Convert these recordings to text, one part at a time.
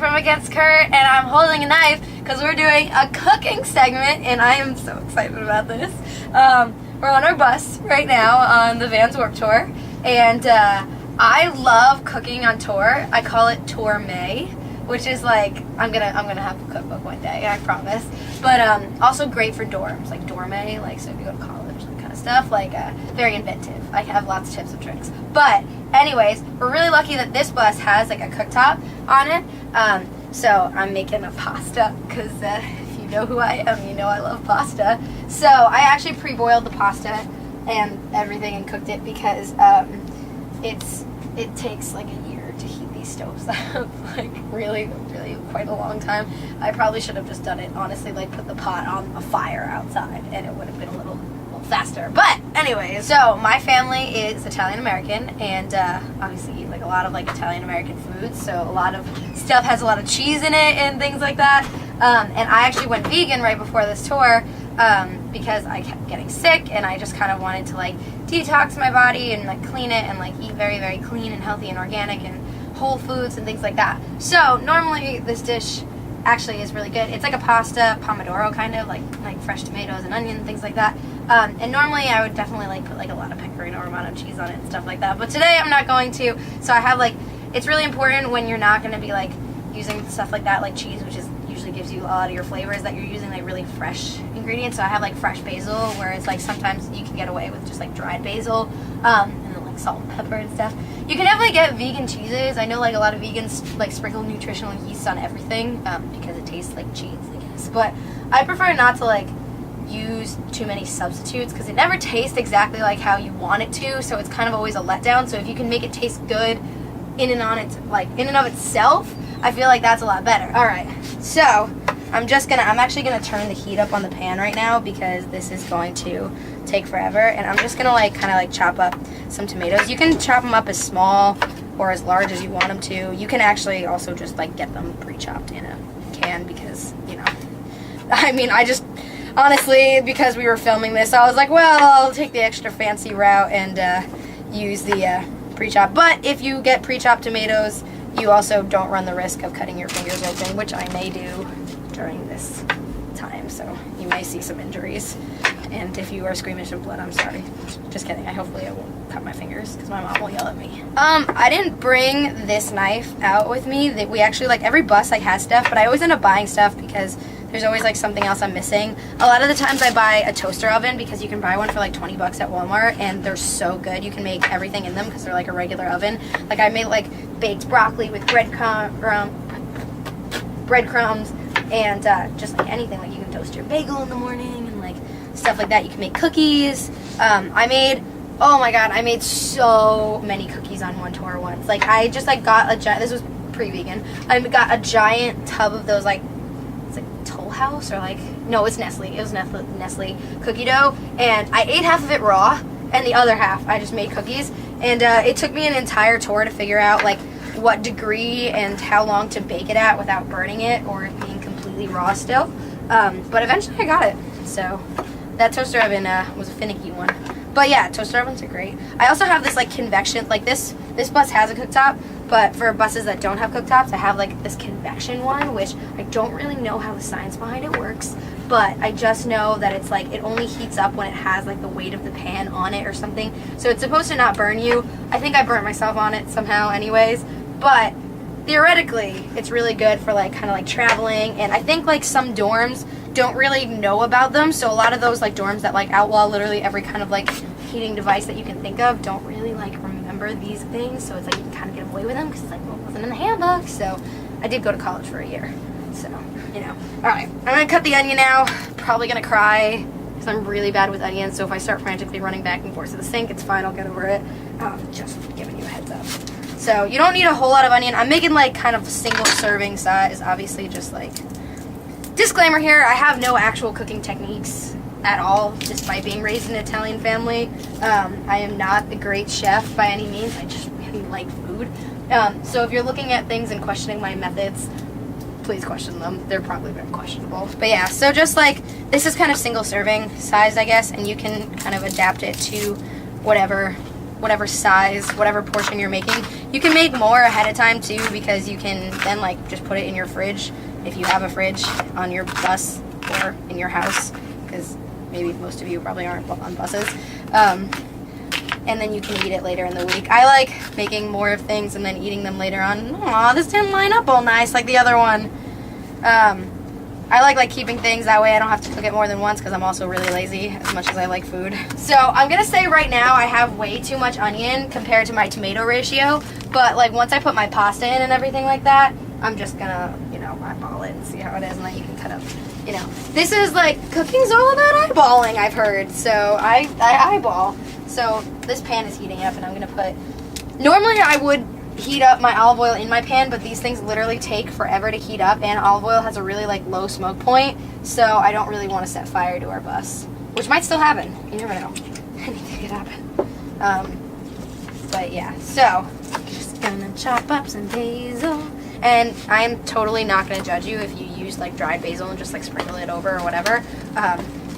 from against Kurt, and I'm holding a knife because we're doing a cooking segment, and I am so excited about this. We're on our bus right now on the Vans Warped Tour, and I love cooking on tour. I call it Tour May, which is like I'm gonna have a cookbook one day, I promise. But also great for dorms, like dorme, like so if you go to college, that kind of stuff. Like very inventive. I have lots of tips and tricks. But anyways, we're really lucky that this bus has like a cooktop on it. So I'm making a pasta because if you know who I am, you know I love pasta. So I actually pre-boiled the pasta and everything and cooked it because it takes like a year to heat these stoves up, like really quite a long time. I probably should have just done it honestly, like put the pot on a fire outside and it would have been a little faster. But anyways, so my family is Italian American, and obviously eat like a lot of like Italian American foods, so a lot of stuff has a lot of cheese in it and things like that. And I actually went vegan right before this tour because I kept getting sick and I just kind of wanted to like detox my body and like clean it and like eat very clean and healthy and organic and whole foods and things like that. So normally this dish actually is really good. It's like a pasta pomodoro kind of, like fresh tomatoes and onion and things like that. And normally I would definitely like put like a lot of pecorino romano cheese on it and stuff like that. But today I'm not going to. So I have like, it's really important when you're not going to be like using stuff like that, like cheese, which is usually gives you a lot of your flavors, that you're using like really fresh ingredients. So I have like fresh basil, whereas like sometimes you can get away with just like dried basil, and then like salt and pepper and stuff. You can definitely get vegan cheeses. I know like a lot of vegans like sprinkle nutritional yeast on everything because it tastes like cheese, I guess. But I prefer not to like use too many substitutes because it never tastes exactly like how you want it to, so it's kind of always a letdown. So if you can make it taste good in and of itself, I feel like that's a lot better. Alright, so I'm actually gonna turn the heat up on the pan right now because this is going to take forever, and I'm just gonna like kind of like chop up some tomatoes. You can chop them up as small or as large as you want them to. You can actually also just like get them pre-chopped in a can because, you know, I mean, I just honestly, because we were filming this, I was like, well, I'll take the extra fancy route and use the pre-chop. But if you get pre-chopped tomatoes, you also don't run the risk of cutting your fingers open, which I may do during this time, so you may see some injuries. And if you are squeamish of blood, I'm sorry. Just kidding. Hopefully I won't cut my fingers because my mom will yell at me. I didn't bring this knife out with me. We actually, like, every bus like has stuff, but I always end up buying stuff because there's always like something else I'm missing. A lot of the times I buy a toaster oven because you can buy one for like 20 bucks at Walmart, and they're so good. You can make everything in them because they're like a regular oven. Like I made like baked broccoli with breadcrumbs and just like anything. Like you can toast your bagel in the morning and like stuff like that. You can make cookies. Oh my god, I made so many cookies on one tour once. Like I just like got this was pre-vegan. I got a giant tub of those like, it's like Toll House or like, no, it's Nestle. It was Nestle cookie dough, and I ate half of it raw and the other half I just made cookies. And it took me an entire tour to figure out like what degree and how long to bake it at without burning it or it being completely raw still. But eventually I got it. So that toaster oven was a finicky one. But yeah, toaster ovens are great. I also have this like convection, like this bus has a cooktop, but for buses that don't have cooktops, I have like this convection one, which I don't really know how the science behind it works, but I just know that it's like it only heats up when it has like the weight of the pan on it or something. So it's supposed to not burn you. I think I burnt myself on it somehow anyways, but theoretically it's really good for like kind of like traveling. And I think like some dorms don't really know about them, so a lot of those like dorms that like outlaw literally every kind of like heating device that you can think of don't really like remember these things, so it's like you can kind of get away with them because it's like, well, it wasn't in the handbook. So I did go to college for a year, so you know. Alright, I'm gonna cut the onion now. Probably gonna cry because I'm really bad with onions, so if I start frantically running back and forth to the sink, it's fine, I'll get over it. Just giving you a heads up. So you don't need a whole lot of onion. I'm making like kind of single serving size, obviously, just like disclaimer here, I have no actual cooking techniques at all, despite being raised in an Italian family. I am not a great chef by any means. I just really like food. So if you're looking at things and questioning my methods, please question them. They're probably very questionable. But yeah, so just like, this is kind of single serving size, I guess, and you can kind of adapt it to whatever whatever size, whatever portion you're making. You can make more ahead of time too, because you can then like just put it in your fridge if you have a fridge on your bus or in your house, because maybe most of you probably aren't on buses. And then you can eat it later in the week. I like making more of things and then eating them later on. Aw, this didn't line up all nice like the other one. I like keeping things that way I don't have to cook it more than once, because I'm also really lazy as much as I like food. So I'm gonna say right now I have way too much onion compared to my tomato ratio, but like once I put my pasta in and everything like that, I'm just gonna, you know, eyeball it and see how it is, and then you can cut up, you know. This is like, cooking's all about eyeballing, I've heard, so I eyeball. So this pan is heating up and I'm gonna put, normally I would heat up my olive oil in my pan, but these things literally take forever to heat up, and olive oil has a really like low smoke point, so I don't really want to set fire to our bus, which might still happen. You never know. Anything could happen. But yeah, so just gonna chop up some basil, and I'm totally not gonna judge you if you use like dried basil and just like sprinkle it over or whatever.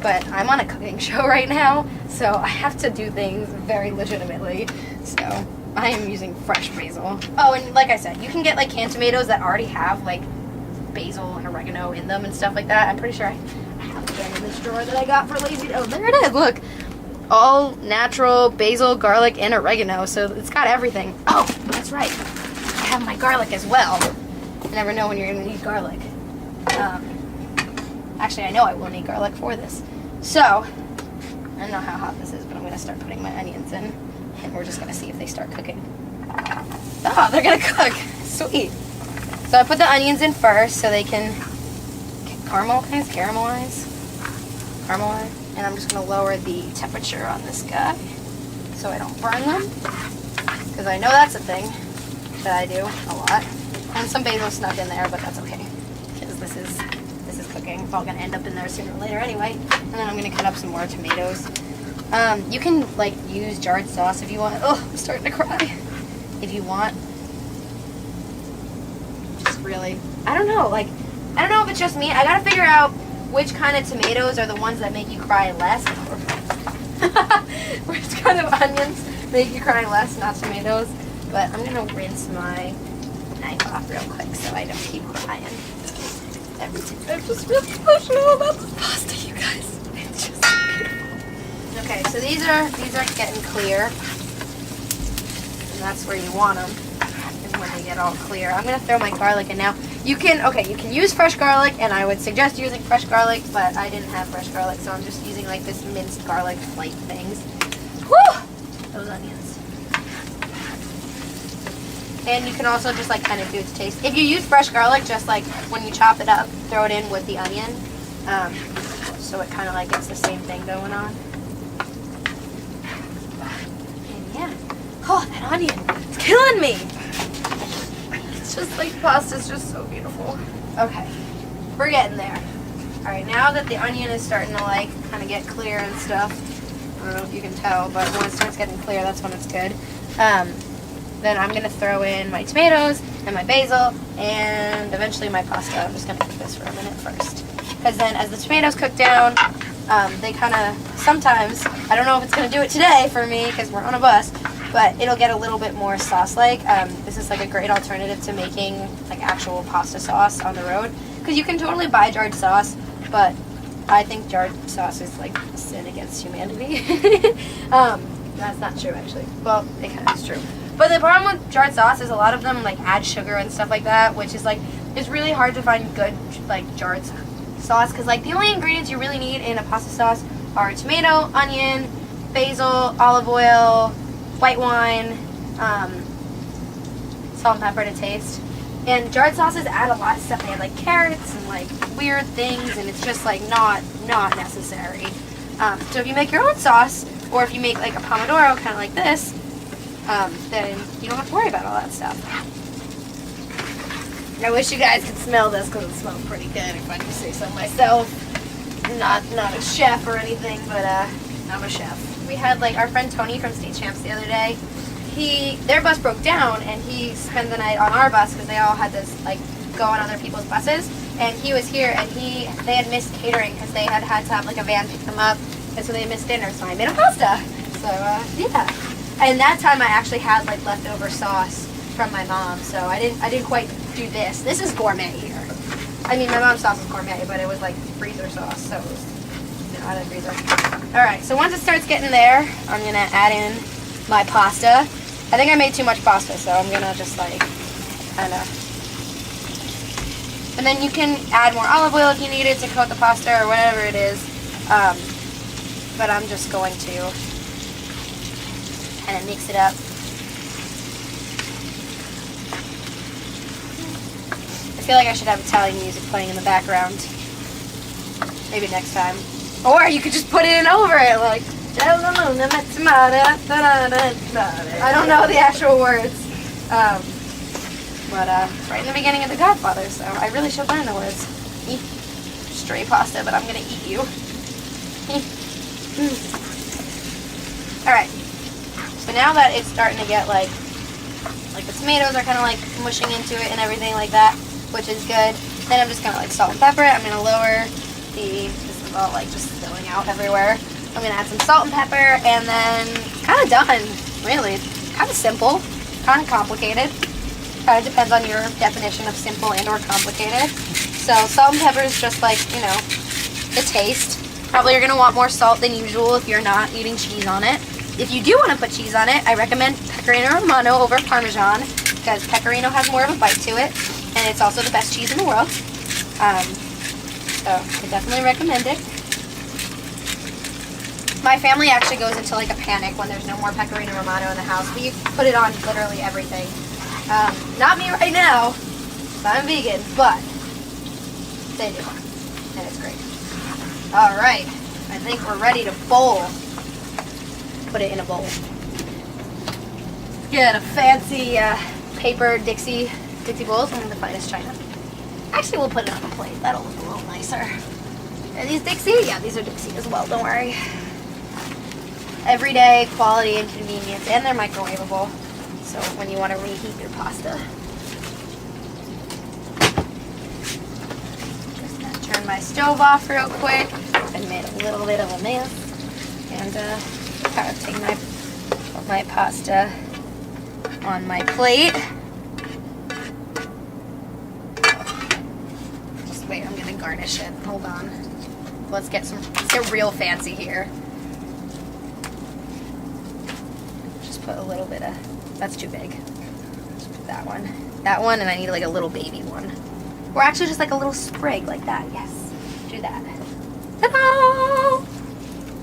But I'm on a cooking show right now, so I have to do things very legitimately. So I am using fresh basil. Oh, and like I said, you can get like canned tomatoes that already have like basil and oregano in them and stuff like that. I'm pretty sure I have them in this drawer that I got for lazy. Oh, there it is. Look, all natural basil, garlic, and oregano. So it's got everything. Oh, that's right. I have my garlic as well. You never know when you're gonna need garlic. Actually, I know I will need garlic for this. So I don't know how hot this is, but I'm gonna start putting my onions in. And we're just gonna see if they start cooking. Oh, they're gonna cook. Sweet. So I put the onions in first so they can caramelize. And I'm just gonna lower the temperature on this guy so I don't burn them, because I know that's a thing that I do a lot. And some basil snuck in there, but that's okay, because this is cooking. It's all gonna end up in there sooner or later anyway. And then I'm gonna cut up some more tomatoes. You can like use jarred sauce if you want. Oh, I'm starting to cry. If you want. Just really, I don't know if it's just me. I gotta figure out which kind of tomatoes are the ones that make you cry less. Which kind of onions make you cry less, not tomatoes. But I'm gonna rinse my knife off real quick so I don't keep crying every time. I'm just really emotional about this pasta, you guys. It's just beautiful. Okay, so these are getting clear, and that's where you want them, is when they get all clear. I'm gonna throw my garlic in now. You can use fresh garlic, and I would suggest using fresh garlic, but I didn't have fresh garlic, so I'm just using like this minced garlic flake things. Whew! Those onions. And you can also just like kind of do it to taste. If you use fresh garlic, just like when you chop it up, throw it in with the onion, so it kind of like gets the same thing going on. Oh, that onion. It's killing me. It's just like pasta's just so beautiful. Okay, we're getting there. All right, now that the onion is starting to like kind of get clear and stuff, I don't know if you can tell, but when it starts getting clear, that's when it's good. Then I'm gonna throw in my tomatoes and my basil and eventually my pasta. I'm just gonna cook this for a minute first, because then as the tomatoes cook down, they kind of, sometimes, I don't know if it's gonna do it today for me because we're on a bus, but it'll get a little bit more sauce-like. This is like a great alternative to making like actual pasta sauce on the road, because you can totally buy jarred sauce, but I think jarred sauce is like a sin against humanity. That's not true actually. Well, it kind of is true. But the problem with jarred sauce is a lot of them like add sugar and stuff like that, which is like, it's really hard to find good like jarred sauce, because like the only ingredients you really need in a pasta sauce are tomato, onion, basil, olive oil, white wine, salt and pepper to taste. And jarred sauces add a lot of stuff. They add like carrots and like weird things, and it's just like not necessary. So if you make your own sauce, or if you make like a pomodoro kind of like this, then you don't have to worry about all that stuff. I wish you guys could smell this, because it smells pretty good, if I do say so myself. Not a chef or anything, but I'm a chef. We had like our friend Tony from State Champs the other day. Their bus broke down, and he spent the night on our bus, because they all had to like go on other people's buses. And he was here, and they had missed catering, because they had to have like a van pick them up, and so they missed dinner. So I made a pasta. So yeah. And that time I actually had like leftover sauce from my mom, so I didn't quite do this. This is gourmet here. I mean, my mom's sauce is gourmet, but it was like freezer sauce, so it was, you know, out of the freezer. All right, so once it starts getting there, I'm gonna add in my pasta. I think I made too much pasta, so I'm gonna just like kind of. And then you can add more olive oil if you need it to coat the pasta or whatever it is. But I'm just going to kind of mix it up. I feel like I should have Italian music playing in the background. Maybe next time. Or you could just put it in over it, like. I don't know the actual words. But right in the beginning of The Godfather, so I really should learn the words. Eat stray pasta, but I'm gonna eat you. Alright. So now that it's starting to get like the tomatoes are kind of like mushing into it and everything like that, which is good. Then I'm just gonna like salt and pepper it. I'm gonna lower this is all like just spilling out everywhere. I'm gonna add some salt and pepper, and then it's kind of done, really. It's kind of simple, kind of complicated. Kind of depends on your definition of simple and or complicated. So salt and pepper is just like, you know, the taste. Probably you're gonna want more salt than usual if you're not eating cheese on it. If you do want to put cheese on it, I recommend Pecorino Romano over Parmesan, because Pecorino has more of a bite to it, and it's also the best cheese in the world. So I definitely recommend it. My family actually goes into like a panic when there's no more Pecorino Romano in the house. We put it on literally everything. Not me right now, I'm vegan, but they do, and it's great. All right, I think we're ready to bowl. Put it in a bowl. Get a fancy paper Dixie bowls. I'm the finest china. Actually, we'll put it on a plate. That'll look a little nicer. Are these Dixie? Yeah, these are Dixie as well. Don't worry. Everyday quality and convenience, and they're microwavable. So when you want to reheat your pasta. Just gonna turn my stove off real quick. I made a little bit of a mess. And kind of take my pasta on my plate. Just wait, I'm gonna garnish it. Hold on. Let's get real fancy here. Just put a little bit of. That's too big. Just put that one. That one, and I need like a little baby one. Or actually just like a little sprig like that. Yes. Do that. Ta-da!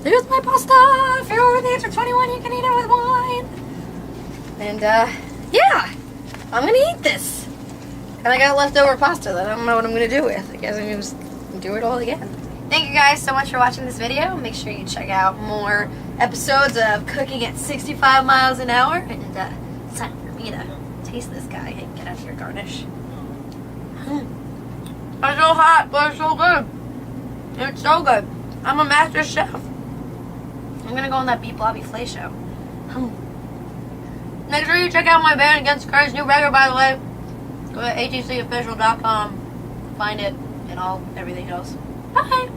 There's my pasta! If you're over the age of 21, you can eat it with wine. And, yeah! I'm gonna eat this. And I got leftover pasta that I don't know what I'm gonna do with. I guess I'm gonna just do it all again. Thank you guys so much for watching this video. Make sure you check out more episodes of Cooking at 65 miles an hour. And, it's time for me to taste this guy and get out your garnish. It's so hot, but it's so good. It's so good. I'm a master chef. I'm gonna go on that Beef Blobby Flay show. Make sure you check out my Band Against Christ's new record, by the way. Go to atcofficial.com. Find it and everything else. Bye!